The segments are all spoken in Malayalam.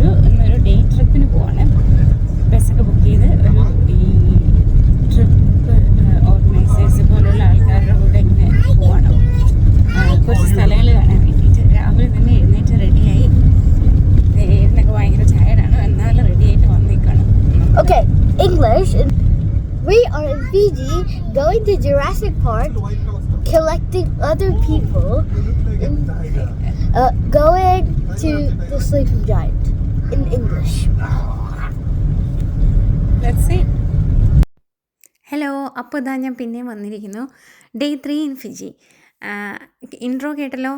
ഇന്നൊരു ഡേ ട്രിപ്പിന് പോവാണ്. ബസ്സൊക്കെ ബുക്ക് ചെയ്ത് ഈ ട്രിപ്പ് ഓർഗനൈസേഴ്സ് പോലുള്ള ആൾക്കാരുടെ കൂടെ ഇങ്ങനെ പോവാണ്. കുറച്ച് സ്ഥലങ്ങൾ കാണാൻ വേണ്ടിയിട്ട് രാവിലെ തന്നെ എഴുന്നേറ്റ് റെഡിയായി. ഇതിനൊക്കെ ഭയങ്കര ടയർഡാണ്, എന്നാലും റെഡിയായിട്ട് വന്നേക്കാണ്. Okay, English. We are in Fiji going to Jurassic Park, collecting other people, and, going to the Sleeping Giant in English. Let's see. Hello, അപ്പോൾ ഇതാ ഞാൻ പിന്നെയും വന്നിരിക്കുന്നു. Day 3 in Fiji. ഇൻട്രോ കേട്ടല്ലോ,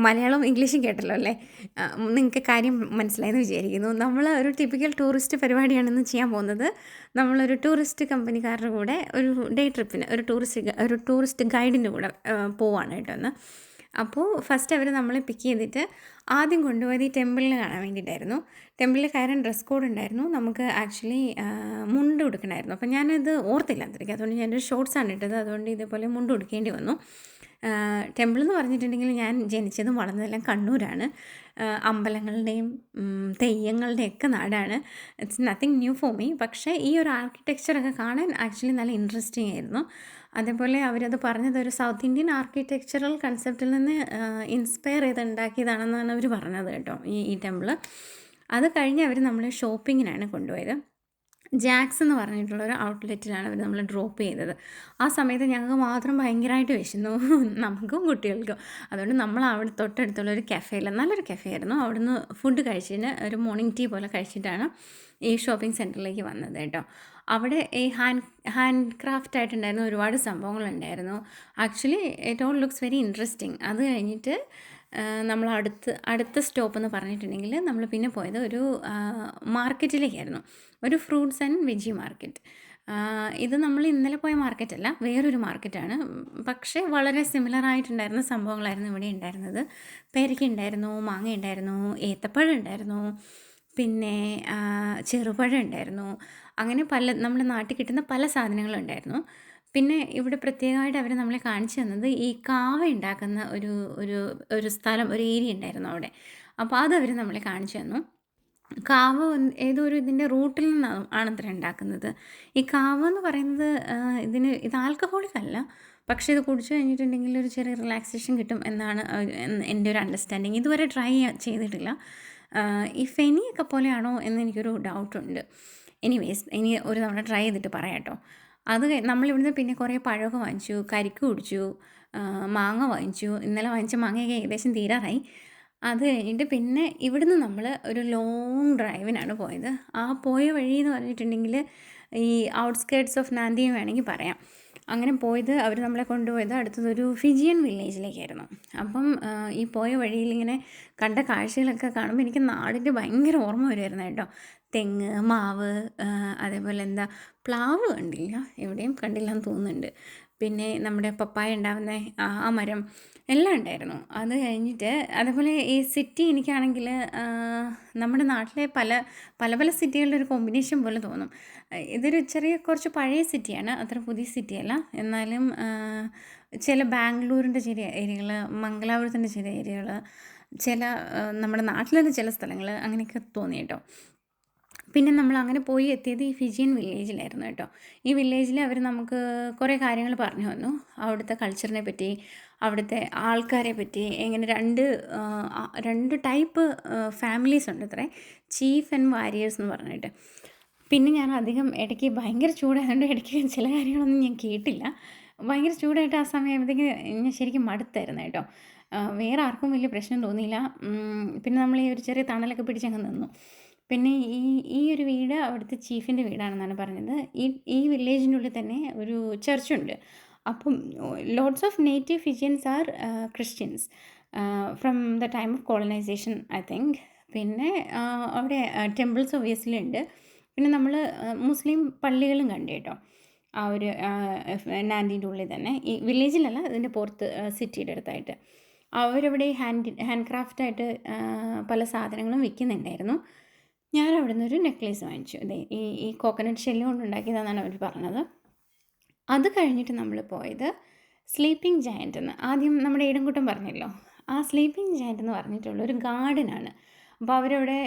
മലയാളവും ഇംഗ്ലീഷും കേട്ടല്ലോ അല്ലേ? നിങ്ങൾക്ക് കാര്യം മനസ്സിലായെന്ന് വിചാരിക്കുന്നു. നമ്മൾ ഒരു ടിപ്പിക്കൽ ടൂറിസ്റ്റ് പരിപാടിയാണെന്ന് ചെയ്യാൻ പോകുന്നത്. നമ്മളൊരു ടൂറിസ്റ്റ് കമ്പനിക്കാരുടെ കൂടെ ഒരു ഡേ ട്രിപ്പിന് ഒരു ടൂറിസ്റ്റ് ഗൈഡിൻ്റെ കൂടെ പോവാണ് കേട്ടോ ഒന്ന്. അപ്പോൾ ഫസ്റ്റ് അവർ നമ്മളെ പിക്ക് ചെയ്തിട്ട് ആദ്യം കൊണ്ടുപോയത് ഈ ടെമ്പിളിൽ കാണാൻ വേണ്ടിയിട്ടായിരുന്നു. ടെമ്പിളിൽ കയറാൻ ഡ്രസ് കോഡ് ഉണ്ടായിരുന്നു. നമുക്ക് ആക്ച്വലി മുണ്ട് ഉടുക്കണമായിരുന്നു. അപ്പോൾ ഞാനത് ഓർത്തില്ല അത്രയ്ക്ക്, അതുകൊണ്ട് ഞാനൊരു ഷോർട്ട്സാണ് ഇട്ടത്. അതുകൊണ്ട് ഇതേപോലെ മുണ്ട് ഉടുക്കേണ്ടി വന്നു. ടെമ്പിൾ എന്ന് പറഞ്ഞിട്ടുണ്ടെങ്കിൽ ഞാൻ ജനിച്ചതും വളർന്നതെല്ലാം കണ്ണൂരാണ്. അമ്പലങ്ങളുടെയും തെയ്യങ്ങളുടെയും ഒക്കെ നാടാണ്. It's nothing new for me. പക്ഷേ ഈ ഒരു ആർക്കിടെക്ചറൊക്കെ കാണാൻ ആക്ച്വലി നല്ല ഇൻട്രസ്റ്റിംഗ് ആയിരുന്നു. അതേപോലെ അവരത് പറഞ്ഞത് ഒരു സൗത്ത് ഇന്ത്യൻ ആർക്കിടെക്ചറൽ കൺസെപ്റ്റിൽ നിന്ന് ഇൻസ്പയർ ചെയ്ത് ഉണ്ടാക്കിയതാണെന്നാണ് അവർ പറഞ്ഞത് കേട്ടോ, ഈ ടെമ്പിൾ. അത് കഴിഞ്ഞ് അവർ നമ്മളെ ഷോപ്പിങ്ങിനാണ് കൊണ്ടുപോയത്. ജാക്സ് എന്ന് പറഞ്ഞിട്ടുള്ളൊരു ഔട്ട്ലെറ്റിലാണ് അവർ നമ്മൾ ഡ്രോപ്പ് ചെയ്തത്. ആ സമയത്ത് ഞങ്ങൾക്ക് മാത്രം ഭയങ്കരമായിട്ട് വിശന്നു, നമുക്കും കുട്ടികൾക്കും. അതുകൊണ്ട് നമ്മൾ അവിടെ തൊട്ടടുത്തുള്ളൊരു കഫേയിൽ, നല്ലൊരു കഫേ ആയിരുന്നു, അവിടുന്ന് ഫുഡ് കഴിച്ചിട്ട് ഒരു മോർണിംഗ് ടീ പോലെ കഴിച്ചിട്ടാണ് ഈ ഷോപ്പിംഗ് സെൻറ്ററിലേക്ക് വന്നത് കേട്ടോ. അവിടെ ഈ ഹാൻഡ് ക്രാഫ്റ്റ് ആയിട്ടുണ്ടായിരുന്ന ഒരുപാട് സംഭവങ്ങളുണ്ടായിരുന്നു. Actually it all looks very interesting. അത് കഴിഞ്ഞിട്ട് നമ്മൾ അടുത്ത സ്റ്റോപ്പ് എന്ന് പറഞ്ഞിട്ടുണ്ടെങ്കിൽ നമ്മൾ പിന്നെ പോയത് ഒരു മാർക്കറ്റിലേക്കായിരുന്നു. ഒരു ഫ്രൂട്ട്സ് ആൻഡ് വെജി മാർക്കറ്റ്. ഇത് നമ്മൾ ഇന്നലെ പോയ മാർക്കറ്റല്ല, വേറൊരു മാർക്കറ്റാണ്. പക്ഷേ വളരെ സിമിലർ ആയിട്ടുണ്ടായിരുന്ന സംഭവങ്ങളായിരുന്നു ഇവിടെ ഉണ്ടായിരുന്നത്. പേരയ്ക്ക ഉണ്ടായിരുന്നു, മാങ്ങ ഉണ്ടായിരുന്നു, ഏത്തപ്പഴം ഉണ്ടായിരുന്നു, പിന്നെ ചെറുപഴം ഉണ്ടായിരുന്നു. അങ്ങനെ നമ്മുടെ നാട്ടിൽ കിട്ടുന്ന പല സാധനങ്ങളും ഉണ്ടായിരുന്നു. പിന്നെ ഇവിടെ പ്രത്യേകമായിട്ട് അവർ നമ്മളെ കാണിച്ചു തന്നത് ഈ കാവ ഉണ്ടാക്കുന്ന ഒരു സ്ഥലം, ഒരു ഏരിയ ഉണ്ടായിരുന്നു അവിടെ. അപ്പോൾ അതവർ നമ്മളെ കാണിച്ചു തന്നു. കാവ ഏതോ ഒരു ഇതിൻ്റെ റൂട്ടിൽ നിന്നാണ് ആണത്ര ഉണ്ടാക്കുന്നത്. ഈ കാവ എന്ന് പറയുന്നത് ഇത് ആൽക്കഹോളിക് അല്ല, പക്ഷേ ഇത് കുടിച്ചു കഴിഞ്ഞിട്ടുണ്ടെങ്കിൽ ഒരു ചെറിയ റിലാക്സേഷൻ കിട്ടും എന്നാണ് എൻ്റെ ഒരു അണ്ടർസ്റ്റാൻഡിങ്. ഇതുവരെ ട്രൈ ചെയ്തിട്ടില്ല. ഈ ഫെനിയൊക്കെ പോലെയാണോ എന്ന് എനിക്കൊരു ഡൗട്ടുണ്ട്. എനിവേസ്, ഇനി ഒരു തവണ ട്രൈ ചെയ്തിട്ട് പറയാം കേട്ടോ. അത് നമ്മളിവിടുന്ന് പിന്നെ കുറേ പഴമൊക്കെ വാങ്ങിച്ചു, കരിക്ക് കുടിച്ചു, മാങ്ങ വാങ്ങിച്ചു. ഇന്നലെ വാങ്ങിച്ച മാങ്ങയൊക്കെ ഏകദേശം തീരാറായി. അത് കഴിഞ്ഞിട്ട് പിന്നെ ഇവിടുന്ന് നമ്മൾ ഒരു ലോങ് ഡ്രൈവിനാണ് പോയത്. ആ പോയ വഴി എന്ന് പറഞ്ഞിട്ടുണ്ടെങ്കിൽ ഈ ഔട്ട്സ്കേർട്സ് ഓഫ് നാന്ദിയും വേണമെങ്കിൽ പറയാം. അങ്ങനെ പോയത് അവർ നമ്മളെ കൊണ്ടുപോയത് അടുത്തതൊരു ഫിജിയൻ വില്ലേജിലേക്കായിരുന്നു. അപ്പം ഈ പോയ വഴിയിൽ ഇങ്ങനെ കണ്ട കാഴ്ചകളൊക്കെ കാണുമ്പോൾ എനിക്ക് നാടിൻ്റെ ഭയങ്കര ഓർമ്മ വരുമായിരുന്നു കേട്ടോ. തെങ്ങ്, മാവ്, അതേപോലെ പ്ലാവ് കണ്ടില്ല, എവിടെയും കണ്ടില്ല എന്ന് തോന്നുന്നുണ്ട്. പിന്നെ നമ്മുടെ പപ്പായ ഉണ്ടാകുന്ന ആ മരം എല്ലാം ഉണ്ടായിരുന്നു. അത് കഴിഞ്ഞിട്ട് അതേപോലെ ഈ സിറ്റി എനിക്കാണെങ്കിൽ നമ്മുടെ നാട്ടിലെ പല പല പല സിറ്റികളുടെ ഒരു കോമ്പിനേഷൻ പോലെ തോന്നും. ഇതൊരു കുറച്ച് പഴയ സിറ്റിയാണ്, അത്ര പുതിയ സിറ്റിയല്ല. എന്നാലും ചില ബാംഗ്ലൂരിൻ്റെ ചില ഏരിയകൾ, മംഗലാപുരത്തിൻ്റെ ചില ഏരിയകൾ, നമ്മുടെ നാട്ടിലെ ചില സ്ഥലങ്ങൾ അങ്ങനെയൊക്കെ തോന്നി കേട്ടോ. പിന്നെ നമ്മൾ അങ്ങനെ പോയി എത്തിയത് ഈ ഫിജിയൻ വില്ലേജിലായിരുന്നു കേട്ടോ. ഈ വില്ലേജിൽ അവർ നമുക്ക് കുറേ കാര്യങ്ങൾ പറഞ്ഞു തന്നു. അവിടുത്തെ കൾച്ചറിനെ പറ്റി, അവിടുത്തെ ആൾക്കാരെ പറ്റി, എങ്ങനെ രണ്ട് ടൈപ്പ് ഫാമിലീസ് ഉണ്ട് അത്രേ, ചീഫ് ആൻഡ് വാരിയേഴ്സ് എന്ന് പറഞ്ഞിട്ട്. പിന്നെ ഞാൻ അധികം ഇടയ്ക്ക് ഭയങ്കര ചൂടായതുകൊണ്ട് ഇടയ്ക്ക് ചില കാര്യങ്ങളൊന്നും ഞാൻ കേട്ടില്ല. ഭയങ്കര ചൂടായിട്ട് ആ സമയമാകുമ്പോഴത്തേക്ക് ഞാൻ ശരിക്കും മടുത്തായിരുന്നു കേട്ടോ. വേറെ ആർക്കും വലിയ പ്രശ്നം തോന്നിയില്ല. പിന്നെ നമ്മൾ ഈ ഒരു ചെറിയ തണലൊക്കെ പിടിച്ചങ്ങ് നിന്നു. പിന്നെ ഈ ഒരു വീട് അവിടുത്തെ ചീഫിൻ്റെ വീടാണെന്നാണ് പറഞ്ഞത്. ഈ വില്ലേജിനുള്ളിൽ തന്നെ ഒരു ചർച്ചുണ്ട്. അപ്പം lots of native Fijians are Christians from the time of colonisation I think. പിന്നെ അവിടെ ടെമ്പിൾസ് ഒബ്വിയസ്ലി ഉണ്ട്. പിന്നെ നമ്മൾ മുസ്ലിം പള്ളികളും കണ്ടു കേട്ടോ ആ ഒരു നാന്ദിൻ്റെ ഉള്ളിൽ തന്നെ. ഈ വില്ലേജിലല്ല, ഇതിൻ്റെ പുറത്ത് സിറ്റിയുടെ അടുത്തായിട്ട്. അവരവിടെ ഹാൻഡ് ക്രാഫ്റ്റായിട്ട് പല സാധനങ്ങളും വിൽക്കുന്നുണ്ടായിരുന്നു. ഞാൻ അവിടെ നിന്നൊരു നെക്ലേസ് വാങ്ങിച്ചു. അതെ, ഈ കോക്കനട്ട് ഷെല്ല് കൊണ്ട് ഉണ്ടാക്കിയതാണെന്നാണ് അവർ പറഞ്ഞത്. അത് കഴിഞ്ഞിട്ട് നമ്മൾ പോയത് സ്ലീപ്പിംഗ് ജയൻ്റ് എന്ന് ആദ്യം നമ്മുടെ ഏടൻകുട്ടൻ പറഞ്ഞല്ലോ. ആ സ്ലീപ്പിംഗ് ജയൻ്റ് എന്ന് പറഞ്ഞിട്ടുള്ളൊരു ഗാർഡനാണ്. അപ്പോൾ അവരവിടെ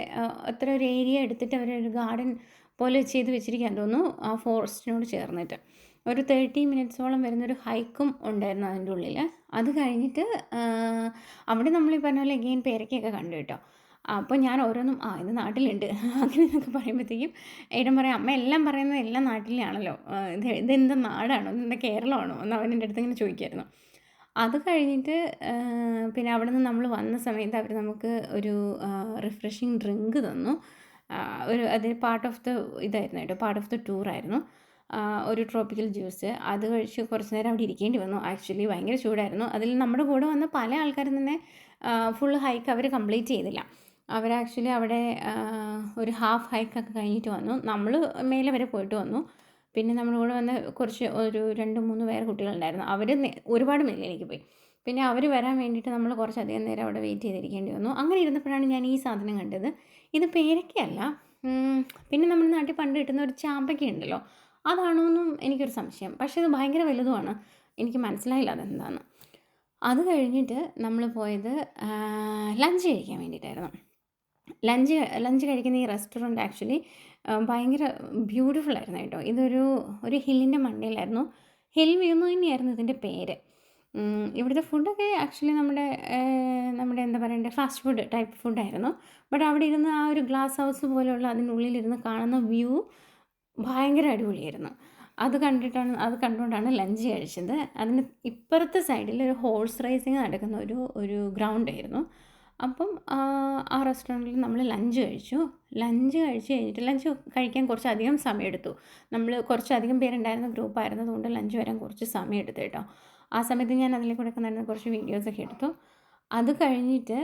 അത്ര ഒരു ഏരിയ എടുത്തിട്ട് അവരൊരു ഗാർഡൻ പോലെ ചെയ്ത് വെച്ചിരിക്കാൻ തോന്നുന്നു ആ ഫോറസ്റ്റിനോട് ചേർന്നിട്ട്. ഒരു 30 മിനിറ്റ്സോളം വരുന്നൊരു ഹൈക്കും ഉണ്ടായിരുന്നു അതിൻ്റെ ഉള്ളിൽ. അത് കഴിഞ്ഞിട്ട് അവിടെ നമ്മൾ ഈ പറഞ്ഞ പോലെ എഗെയിൻ പേരയ്ക്കൊക്കെ കണ്ടു കേട്ടോ. അപ്പോൾ ഞാൻ ഓരോന്നും ഇത് നാട്ടിലുണ്ട് അങ്ങനെയൊക്കെ പറയുമ്പോഴത്തേക്കും ഏട്ടൻ പറയും അമ്മ എല്ലാം പറയുന്നത് എല്ലാം നാട്ടിലാണല്ലോ, ഇതെന്താ നാടാണോ, ഇതെന്താ കേരളമാണോ എന്ന് അവൻ എൻ്റെ അടുത്ത് ഇങ്ങനെ ചോദിക്കുമായിരുന്നു. അത് കഴിഞ്ഞിട്ട് പിന്നെ അവിടെ നിന്ന് നമ്മൾ വന്ന സമയത്ത് അവർ നമുക്ക് ഒരു റിഫ്രഷിങ് ഡ്രിങ്ക് തന്നു. ഒരു അതിന് പാർട്ട് ഓഫ് ദ ഇതായിരുന്നു കേട്ടോ, പാർട്ട് ഓഫ് ദ ടൂറായിരുന്നു. ഒരു ട്രോപ്പിക്കൽ ജ്യൂസ് അത് കഴിച്ച് കുറച്ച് നേരം അവിടെ ഇരിക്കേണ്ടി വന്നു. ആക്ച്വലി ഭയങ്കര ചൂടായിരുന്നു. അതിൽ നമ്മുടെ കൂടെ വന്ന പല ആൾക്കാരും തന്നെ ഫുൾ ഹൈക്ക് അവർ കംപ്ലീറ്റ് ചെയ്തില്ല. അവർ ആക്ച്വലി അവിടെ ഒരു ഹാഫ് ഹൈക്കൊക്കെ കഴിഞ്ഞിട്ട് വന്നു. നമ്മൾ മേലെ വരെ പോയിട്ട് വന്നു. പിന്നെ നമ്മുടെ കൂടെ വന്ന കുറച്ച് ഒരു 2-3 വേറെ കുട്ടികളുണ്ടായിരുന്നു. അവർ ഒരുപാട് മേലേക്ക് പോയി. പിന്നെ അവർ വരാൻ വേണ്ടിയിട്ട് നമ്മൾ കുറച്ചധികം നേരം അവിടെ വെയിറ്റ് ചെയ്തിരിക്കേണ്ടി വന്നു. അങ്ങനെ ഇരുന്നപ്പോഴാണ് ഞാൻ ഈ സാധനം കണ്ടത്. ഇത് പേരയ്ക്കയല്ല, പിന്നെ നമ്മുടെ നാട്ടിൽ പണ്ട് കിട്ടുന്ന ഒരു ചാമ്പയ്ക്ക ഉണ്ടല്ലോ, അതാണോ എന്നും എനിക്കൊരു സംശയം. പക്ഷേ ഇത് ഭയങ്കര വലുതുമാണ്. എനിക്ക് മനസ്സിലായില്ല അതെന്താണെന്ന്. അത് കഴിഞ്ഞിട്ട് നമ്മൾ പോയത് ലഞ്ച് കഴിക്കാൻ വേണ്ടിയിട്ടായിരുന്നു. ലഞ്ച് കഴിക്കുന്ന ഈ റെസ്റ്റോറൻറ്റ് ആക്ച്വലി ഭയങ്കര ബ്യൂട്ടിഫുൾ ആയിരുന്നു കേട്ടോ. ഒരു ഹില്ലിൻ്റെ മണ്ടയിലായിരുന്നു. ഹിൽ വ്യൂ എന്ന് തന്നെയായിരുന്നു ഇതിൻ്റെ പേര്. ഇവിടുത്തെ ഫുഡൊക്കെ ആക്ച്വലി നമ്മുടെ എന്താ പറയണ്ടേ, ഫാസ്റ്റ് ഫുഡ് ടൈപ്പ് ഫുഡായിരുന്നു. ബട്ട് അവിടെ ഇരുന്ന് ആ ഒരു ഗ്ലാസ് ഹൗസ് പോലെയുള്ള അതിനുള്ളിലിരുന്ന് കാണുന്ന വ്യൂ ഭയങ്കര അടിപൊളിയായിരുന്നു. അത് കണ്ടുകൊണ്ടാണ് ലഞ്ച് കഴിച്ചത്. അതിന് ഇപ്പുറത്തെ സൈഡിൽ ഒരു ഹോഴ്സ് റേസിങ് നടക്കുന്ന ഒരു ഗ്രൗണ്ടായിരുന്നു. അപ്പം ആ റെസ്റ്റോറൻറ്റിൽ നമ്മൾ ലഞ്ച് കഴിച്ചു. ലഞ്ച് കഴിക്കാൻ കുറച്ചധികം സമയമെടുത്തു. നമ്മൾ കുറച്ചധികം പേരുണ്ടായിരുന്ന ഗ്രൂപ്പായിരുന്നതുകൊണ്ട് ലഞ്ച് വരാൻ കുറച്ച് സമയമെടുത്തു കേട്ടോ. ആ സമയത്ത് ഞാൻ അതിൽ കൂടെ ഒക്കെ നടന്ന കുറച്ച് വീഡിയോസൊക്കെ എടുത്തു. അത് കഴിഞ്ഞിട്ട്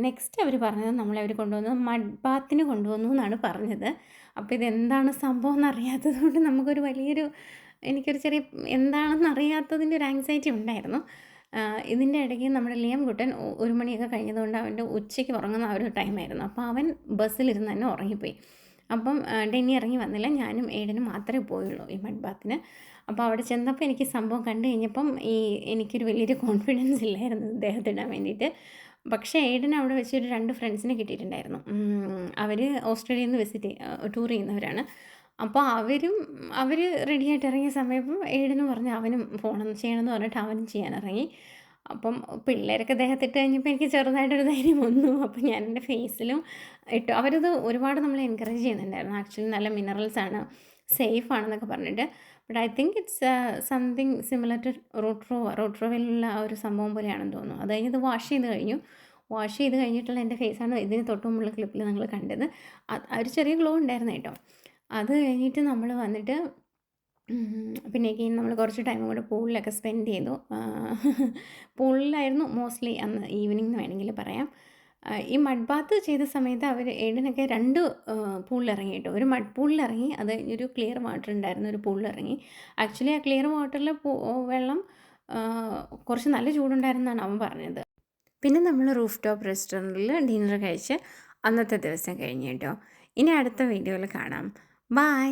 നെക്സ്റ്റ് അവർ പറഞ്ഞത് നമ്മളെ അവർ കൊണ്ടുവന്നത് മഡ് ബാത്തിന് കൊണ്ടുവന്നു എന്നാണ് പറഞ്ഞത്. അപ്പോൾ ഇതെന്താണ് സംഭവം എന്നറിയാത്തത് കൊണ്ട് എനിക്കൊരു ചെറിയ എന്താണെന്ന് അറിയാത്തതിൻ്റെ ഒരു ആങ്സൈറ്റി ഉണ്ടായിരുന്നു. ഇതിൻ്റെ ഇടയ്ക്ക് നമ്മുടെ ലിയം കുട്ടൻ 1 മണിയൊക്കെ കഴിഞ്ഞതുകൊണ്ട് അവൻ്റെ ഉച്ചയ്ക്ക് ഉറങ്ങുന്ന ആ ഒരു ടൈമായിരുന്നു. അപ്പോൾ അവൻ ബസ്സിലിരുന്ന് തന്നെ ഉറങ്ങിപ്പോയി. അപ്പം ഡെന്നി ഇറങ്ങി വന്നില്ല. ഞാനും ഏഡനും മാത്രമേ പോയുള്ളൂ ഈ മഡ് ബാത്തിന്. അപ്പോൾ അവിടെ ചെന്നപ്പോൾ എനിക്ക് സംഭവം കണ്ടു കഴിഞ്ഞപ്പം എനിക്കൊരു വലിയൊരു കോൺഫിഡൻസ് ഇല്ലായിരുന്നു ഇദ്ദേഹത്തിടാൻ വേണ്ടിയിട്ട്. പക്ഷേ ഏഡന് അവിടെ വെച്ച് ഒരു 2 ഫ്രണ്ട്സിനെ കിട്ടിയിട്ടുണ്ടായിരുന്നു. അവർ ഓസ്ട്രേലിയയിൽ നിന്ന് ടൂർ ചെയ്യുന്നവരാണ്. അപ്പോൾ അവർ റെഡിയായിട്ട് ഇറങ്ങിയ സമയത്ത് ഏഡന് പറഞ്ഞു അവനും ചെയ്യണമെന്ന് പറഞ്ഞിട്ട് അവനും ചെയ്യാനിറങ്ങി. അപ്പം പിള്ളേരൊക്കെ ദേഹത്തിട്ട് കഴിഞ്ഞപ്പോൾ എനിക്ക് ചെറുതായിട്ടൊരു ധൈര്യം വന്നു. അപ്പം ഞാൻ എൻ്റെ ഫേസിലും ഇട്ടു. അവരത് ഒരുപാട് നമ്മളെ എൻകറേജ് ചെയ്യുന്നുണ്ടായിരുന്നു. ആക്ച്വലി നല്ല മിനറൽസാണ്, സേഫ് ആണെന്നൊക്കെ പറഞ്ഞിട്ട്. But I think it's something similar to റോട്രോവയിലുള്ള ആ ഒരു സംഭവം പോലെയാണെന്ന് തോന്നുന്നു. അത് കഴിഞ്ഞത് വാഷ് ചെയ്ത് കഴിഞ്ഞിട്ടുള്ള എൻ്റെ ഫേസാണ് ഇതിന് തൊട്ട് മുമ്പുള്ള ക്ലിപ്പിൽ നിങ്ങൾ കണ്ടത്. ഒരു ചെറിയ ഗ്ലോ ഉണ്ടായിരുന്നു കേട്ടോ. അത് കഴിഞ്ഞിട്ട് നമ്മൾ വന്നിട്ട് പിന്നെ നമ്മൾ കുറച്ച് ടൈം കൂടെ പൂളിലൊക്കെ സ്പെൻഡ് ചെയ്തു. പൂളിലായിരുന്നു മോസ്റ്റ്ലി അന്ന് ഈവനിങ് എന്ന് വേണമെങ്കിൽ പറയാം. ഈ മഡ് ബാത്ത് ചെയ്ത സമയത്ത് ഏടനൊക്കെ 2 പൂളിലിറങ്ങി കേട്ടോ. ഒരു മഡ് പൂളിലിറങ്ങി, അത് ഒരു ക്ലിയർ വാട്ടർ ഉണ്ടായിരുന്ന ഒരു പൂളിലിറങ്ങി. ആക്ച്വലി ആ ക്ലിയർ വാട്ടറിൽ വെള്ളം കുറച്ച് നല്ല ചൂടുണ്ടായിരുന്നാണ് അവൻ പറഞ്ഞത്. പിന്നെ നമ്മൾ റൂഫ് ടോപ്പ് റെസ്റ്റോറൻറ്റിൽ ഡിന്നർ കഴിച്ച് അന്നത്തെ ദിവസം കഴിഞ്ഞു കേട്ടോ. ഇനി അടുത്ത വീഡിയോയിൽ കാണാം. ബായ്.